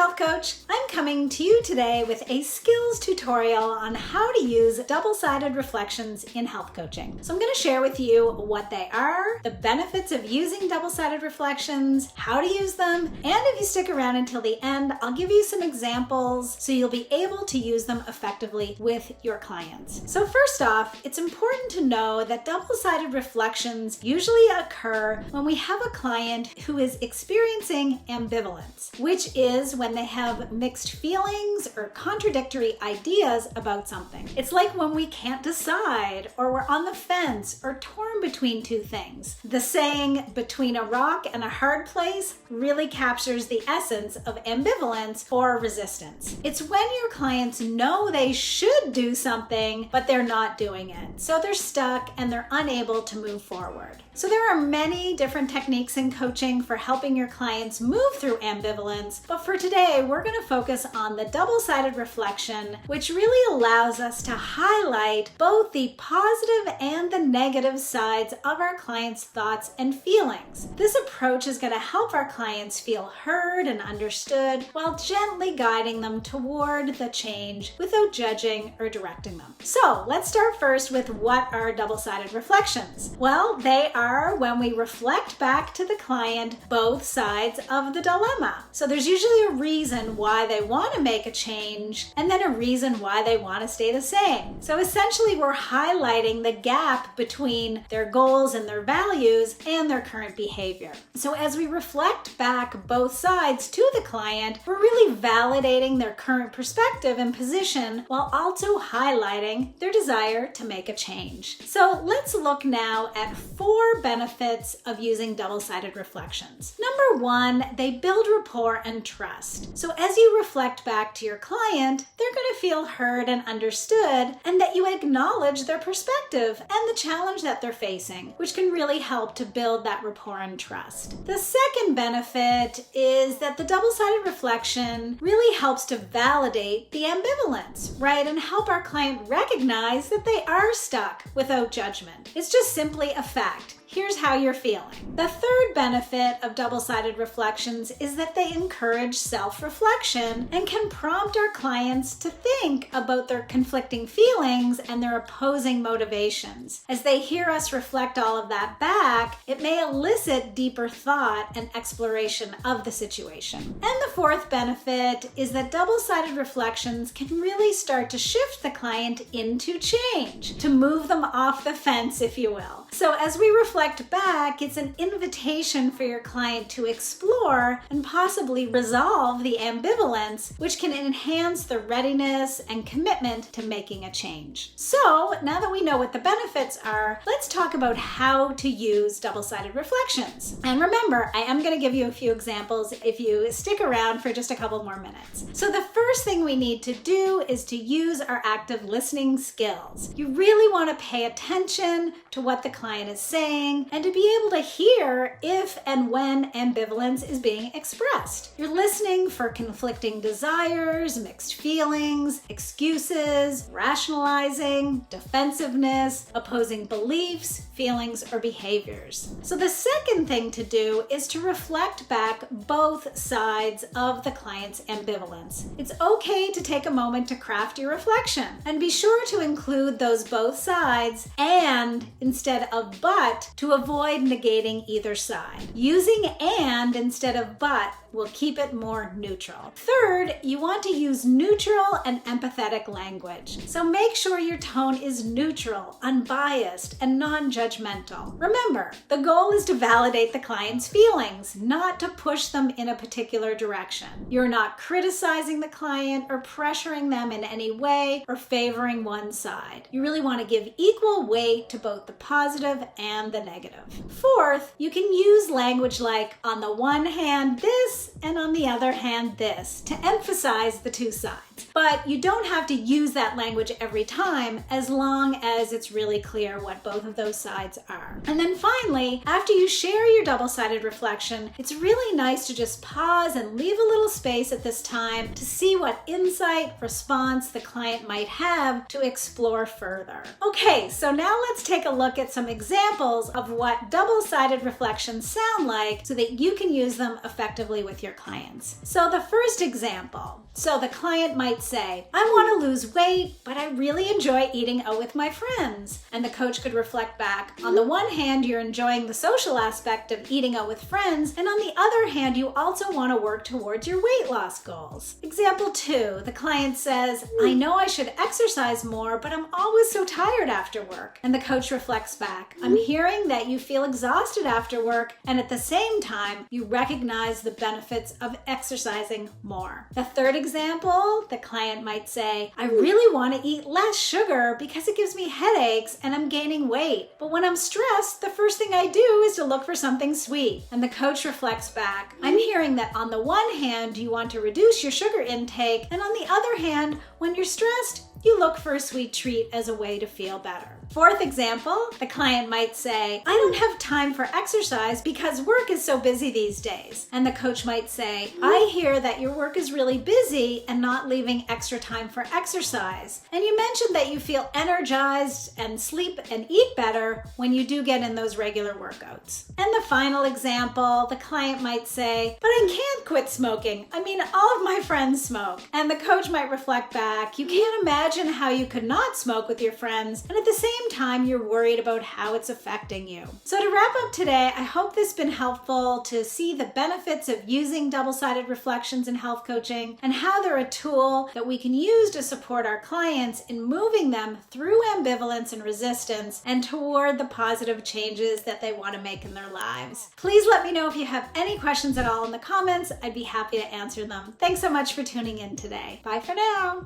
Health Coach. I'm coming to you today with a skills tutorial on how to use double-sided reflections in health coaching. So I'm going to share with you what they are, the benefits of using double-sided reflections, how to use them, and if you stick around until the end, I'll give you some examples so you'll be able to use them effectively with your clients. So first off, it's important to know that double-sided reflections usually occur when we have a client who is experiencing ambivalence, which is when they have mixed feelings or contradictory ideas about something. It's like when we can't decide, or we're on the fence, or torn between two things. The saying, between a rock and a hard place, really captures the essence of ambivalence or resistance. It's when your clients know they should do something, but they're not doing it. So they're stuck and they're unable to move forward. So there are many different techniques in coaching for helping your clients move through ambivalence, but for today, we're going to focus on the double-sided reflection, which really allows us to highlight both the positive and the negative sides of our clients' thoughts and feelings. This approach is going to help our clients feel heard and understood while gently guiding them toward the change without judging or directing them. So let's start first with what are double-sided reflections. Well, they are when we reflect back to the client both sides of the dilemma. So there's usually a reason why they want to make a change and then a reason why they want to stay the same. So essentially we're highlighting the gap between their goals and their values and their current behavior. So as we reflect back both sides to the client, we're really validating their current perspective and position while also highlighting their desire to make a change. So let's look now at 4 benefits of using double-sided reflections. Number 1, they build rapport and trust. So as you reflect back to your client, they're going to feel heard and understood, and that you acknowledge their perspective and the challenge that they're facing, which can really help to build that rapport and trust. The second benefit is that the double-sided reflection really helps to validate the ambivalence, right? And help our client recognize that they are stuck without judgment. It's just simply a fact. Here's how you're feeling. The third benefit of double-sided reflections is that they encourage self-reflection and can prompt our clients to think about their conflicting feelings and their opposing motivations. As they hear us reflect all of that back, it may elicit deeper thought and exploration of the situation. And the fourth benefit is that double-sided reflections can really start to shift the client into change, to move them off the fence, if you will. So as we reflect back, it's an invitation for your client to explore and possibly resolve the ambivalence, which can enhance the readiness and commitment to making a change. So now that we know what the benefits are, let's talk about how to use double-sided reflections. And remember, I am going to give you a few examples if you stick around for just a couple more minutes. So the first thing we need to do is to use our active listening skills. You really want to pay attention to what the client is saying and to be able to hear if and when ambivalence is being expressed. You're listening for conflicting desires, mixed feelings, excuses, rationalizing, defensiveness, opposing beliefs, feelings, or behaviors. So the second thing to do is to reflect back both sides of the client's ambivalence. It's okay to take a moment to craft your reflection and be sure to include those both sides and instead of but to avoid negating either side. Using and instead of but will keep it more neutral. Third, you want to use neutral and empathetic language. So make sure your tone is neutral, unbiased, and non-judgmental. Remember, the goal is to validate the client's feelings, not to push them in a particular direction. You're not criticizing the client or pressuring them in any way or favoring one side. You really want to give equal weight to both the positive and the negative. Fourth, you can use language like, on the one hand, this, and on the other hand, this, to emphasize the two sides. But but you don't have to use that language every time as long as it's really clear what both of those sides are. And then finally, after you share your double-sided reflection, it's really nice to just pause and leave a little space at this time to see what insight, response the client might have to explore further. Okay, so now let's take a look at some examples of what double-sided reflections sound like so that you can use them effectively with your clients. So the first example. So the client might say, I want to lose weight, but I really enjoy eating out with my friends. And the coach could reflect back, on the one hand, you're enjoying the social aspect of eating out with friends, and on the other hand, you also want to work towards your weight loss goals. Example 2, the client says, I know I should exercise more, but I'm always so tired after work. And the coach reflects back, I'm hearing that you feel exhausted after work, and at the same time, you recognize the benefits of exercising more. The third example, the client might say, I really want to eat less sugar because it gives me headaches and I'm gaining weight. But when I'm stressed, the first thing I do is to look for something sweet. And the coach reflects back, I'm hearing that on the one hand, you want to reduce your sugar intake, and on the other hand, when you're stressed, you look for a sweet treat as a way to feel better. Fourth example, the client might say, I don't have time for exercise because work is so busy these days. And the coach might say, I hear that your work is really busy and not leaving extra time for exercise. And you mentioned that you feel energized and sleep and eat better when you do get in those regular workouts. And the final example, the client might say, but I can't quit smoking. I mean, all of my friends smoke. And the coach might reflect back, you can't imagine how you could not smoke with your friends, and at the same time, you're worried about how it's affecting you. So to wrap up today, I hope this has been helpful to see the benefits of using double-sided reflections in health coaching and how they're a tool that we can use to support our clients in moving them through ambivalence and resistance and toward the positive changes that they want to make in their lives. Please let me know if you have any questions at all in the comments. I'd be happy to answer them. Thanks so much for tuning in today. Bye for now.